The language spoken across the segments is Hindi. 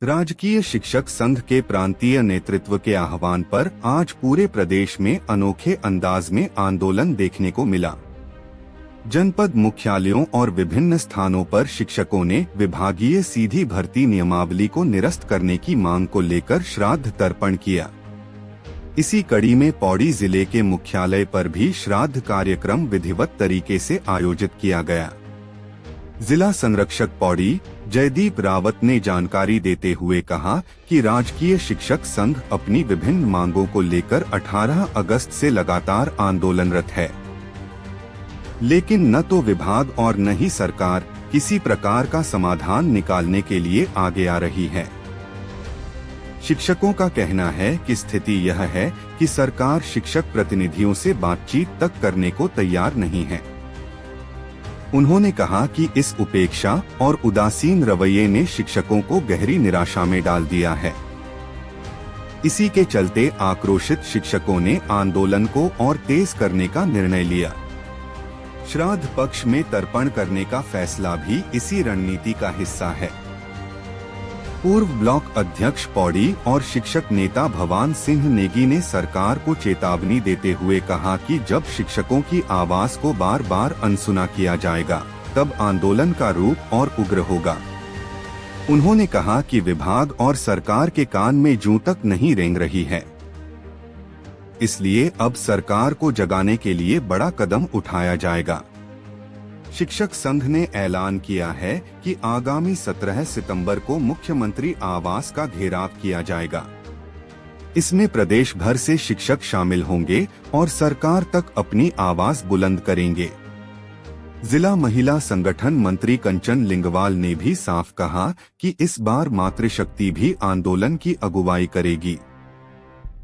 राजकीय शिक्षक संघ के प्रांतीय नेतृत्व के आह्वान पर आज पूरे प्रदेश में अनोखे अंदाज में आंदोलन देखने को मिला। जनपद मुख्यालयों और विभिन्न स्थानों पर शिक्षकों ने विभागीय सीधी भर्ती नियमावली को निरस्त करने की मांग को लेकर श्राद्ध तर्पण किया। इसी कड़ी में पौड़ी जिले के मुख्यालय पर भी श्राद्ध कार्यक्रम विधिवत तरीके से आयोजित किया गया। जिला संरक्षक पौड़ी जयदीप रावत ने जानकारी देते हुए कहा कि राजकीय शिक्षक संघ अपनी विभिन्न मांगों को लेकर 18 अगस्त से लगातार आंदोलनरत है, लेकिन न तो विभाग और न ही सरकार किसी प्रकार का समाधान निकालने के लिए आगे आ रही है। शिक्षकों का कहना है कि स्थिति यह है कि सरकार शिक्षक प्रतिनिधियों से बातचीत तक करने को तैयार नहीं है। उन्होंने कहा कि इस उपेक्षा और उदासीन रवैये ने शिक्षकों को गहरी निराशा में डाल दिया है। इसी के चलते आक्रोशित शिक्षकों ने आंदोलन को और तेज करने का निर्णय लिया। श्राद्ध पक्ष में तर्पण करने का फैसला भी इसी रणनीति का हिस्सा है। पूर्व ब्लॉक अध्यक्ष पौड़ी और शिक्षक नेता भवान सिंह नेगी ने सरकार को चेतावनी देते हुए कहा कि जब शिक्षकों की आवाज को बार बार अनसुना किया जाएगा, तब आंदोलन का रूप और उग्र होगा। उन्होंने कहा कि विभाग और सरकार के कान में जूं तक नहीं रेंग रही है, इसलिए अब सरकार को जगाने के लिए बड़ा कदम उठाया जाएगा। शिक्षक संघ ने ऐलान किया है कि आगामी 17 सितंबर को मुख्यमंत्री आवास का घेराव किया जाएगा। इसमें प्रदेश भर से शिक्षक शामिल होंगे और सरकार तक अपनी आवाज बुलंद करेंगे। जिला महिला संगठन मंत्री कंचन लिंगवाल ने भी साफ कहा कि इस बार मातृशक्ति भी आंदोलन की अगुवाई करेगी।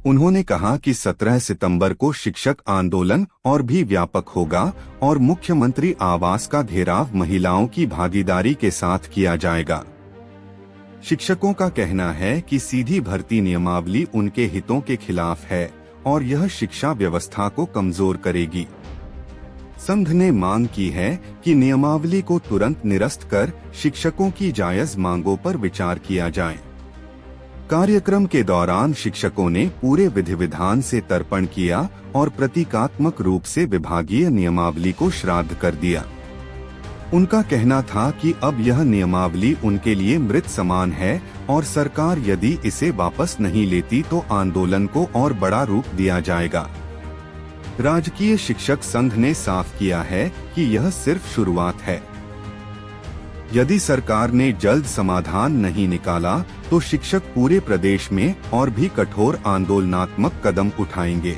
उन्होंने कहा कि 17 सितंबर को शिक्षक आंदोलन और भी व्यापक होगा और मुख्यमंत्री आवास का घेराव महिलाओं की भागीदारी के साथ किया जाएगा। शिक्षकों का कहना है कि सीधी भर्ती नियमावली उनके हितों के खिलाफ है और यह शिक्षा व्यवस्था को कमजोर करेगी। संघ ने मांग की है कि नियमावली को तुरंत निरस्त कर शिक्षकों की जायज मांगों पर विचार किया जाए। कार्यक्रम के दौरान शिक्षकों ने पूरे विधि विधान से तर्पण किया और प्रतीकात्मक रूप से विभागीय नियमावली को श्राद्ध कर दिया। उनका कहना था कि अब यह नियमावली उनके लिए मृत समान है और सरकार यदि इसे वापस नहीं लेती तो आंदोलन को और बड़ा रूप दिया जाएगा। राजकीय शिक्षक संघ ने साफ किया है कि यह सिर्फ शुरुआत है। यदि सरकार ने जल्द समाधान नहीं निकाला तो शिक्षक पूरे प्रदेश में और भी कठोर आंदोलनात्मक कदम उठाएंगे।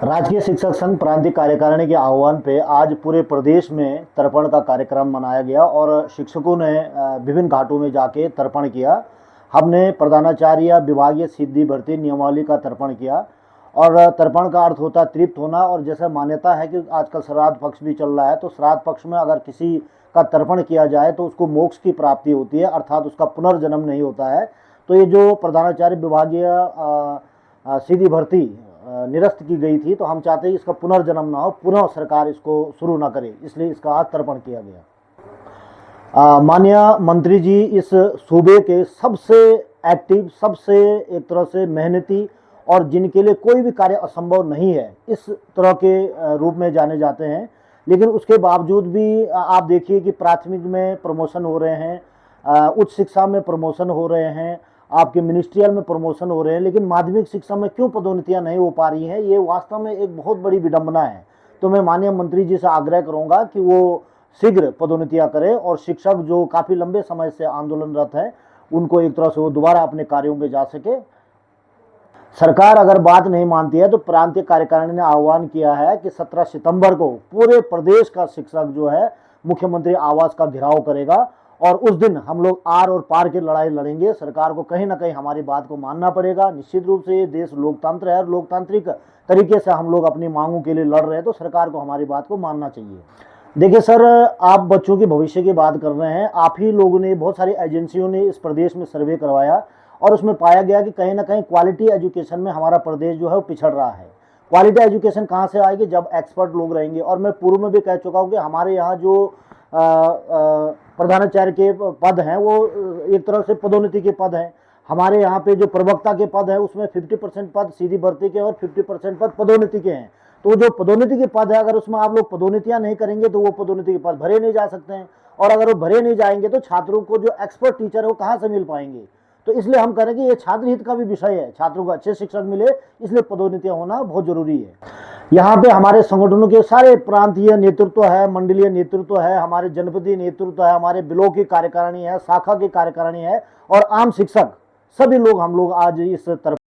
राजकीय शिक्षक संघ प्रांतीय कार्यकारिणी के आह्वान पे आज पूरे प्रदेश में तर्पण का कार्यक्रम मनाया गया और शिक्षकों ने विभिन्न घाटों में जाके तर्पण किया। हमने प्रधानाचार्य विभागीय सीधी भर्ती नियमावली का तर्पण किया और तर्पण का अर्थ होता है तृप्त होना। और जैसे मान्यता है कि आजकल श्राद्ध पक्ष भी चल रहा है, तो श्राद्ध पक्ष में अगर किसी का तर्पण किया जाए तो उसको मोक्ष की प्राप्ति होती है, अर्थात उसका पुनर्जन्म नहीं होता है। तो ये जो प्रधानाचार्य विभागीय सीधी भर्ती निरस्त की गई थी, तो हम चाहते हैं इसका पुनर्जन्म ना हो, पुनः सरकार इसको शुरू ना करे, इसलिए इसका आज तर्पण किया गया। माननीय मंत्री जी इस सूबे के सबसे एक्टिव, सबसे एक तरह से मेहनती और जिनके लिए कोई भी कार्य असंभव नहीं है, इस तरह के रूप में जाने जाते हैं। लेकिन उसके बावजूद भी आप देखिए कि प्राथमिक में प्रमोशन हो रहे हैं, उच्च शिक्षा में प्रमोशन हो रहे हैं, आपके मिनिस्ट्रियल में प्रमोशन हो रहे हैं, लेकिन माध्यमिक शिक्षा में क्यों पदोन्नतियां नहीं हो पा रही हैं, ये वास्तव में एक बहुत बड़ी विडंबना है। तो मैं माननीय मंत्री जी से आग्रह करूंगा कि वो शीघ्र पदोन्नतियां करें और शिक्षक जो काफ़ी लंबे समय से आंदोलनरत है उनको एक तरह से वो दोबारा अपने कार्यों में जा सके। सरकार अगर बात नहीं मानती है तो प्रांतीय कार्यकारिणी ने आह्वान किया है कि 17 सितंबर को पूरे प्रदेश का शिक्षक जो है मुख्यमंत्री आवास का घेराव करेगा और उस दिन हम लोग आर और पार की लड़ाई लड़ेंगे। सरकार को कहीं ना कहीं हमारी बात को मानना पड़ेगा। निश्चित रूप से ये देश लोकतंत्र है और लोकतांत्रिक तरीके से हम लोग अपनी मांगों के लिए लड़ रहे हैं, तो सरकार को हमारी बात को मानना चाहिए। देखिए सर, आप बच्चों के भविष्य की बात कर रहे हैं। आप ही लोगों ने, बहुत सारी एजेंसियों ने इस प्रदेश में सर्वे करवाया और उसमें पाया गया कि कहीं ना कहीं क्वालिटी एजुकेशन में हमारा प्रदेश जो है वो पिछड़ रहा है। क्वालिटी एजुकेशन कहाँ से आएगी? जब एक्सपर्ट लोग रहेंगे। और मैं पूर्व में भी कह चुका हूँ कि हमारे यहाँ जो प्रधानाचार्य के पद हैं वो एक तरह से पदोन्नति के पद हैं। हमारे यहाँ पे जो प्रवक्ता के पद है उसमें 50% पद सीधी भर्ती के और 50% पद पदोन्नति के हैं। तो जो पदोन्नति के पद है अगर उसमें आप लोग पदोन्नतियां नहीं करेंगे तो वो पदोन्नति के पद भरे नहीं जा सकते हैं, और अगर वो भरे नहीं जाएंगे तो छात्रों को जो एक्सपर्ट टीचर है वो कहाँ से मिल पाएंगे। तो इसलिए हम कह रहे हैं कि ये छात्र हित का भी विषय है, छात्रों को अच्छे शिक्षक मिले, इसलिए पदोन्नतियां होना बहुत जरूरी है। यहाँ पे हमारे संगठनों के सारे प्रांतीय नेतृत्व है, मंडलीय नेतृत्व है, हमारे जनपदीय नेतृत्व है, हमारे ब्लॉक की कार्यकारिणी है, शाखा की कार्यकारिणी है और आम शिक्षक, सभी लोग हम लोग आज इस तरफ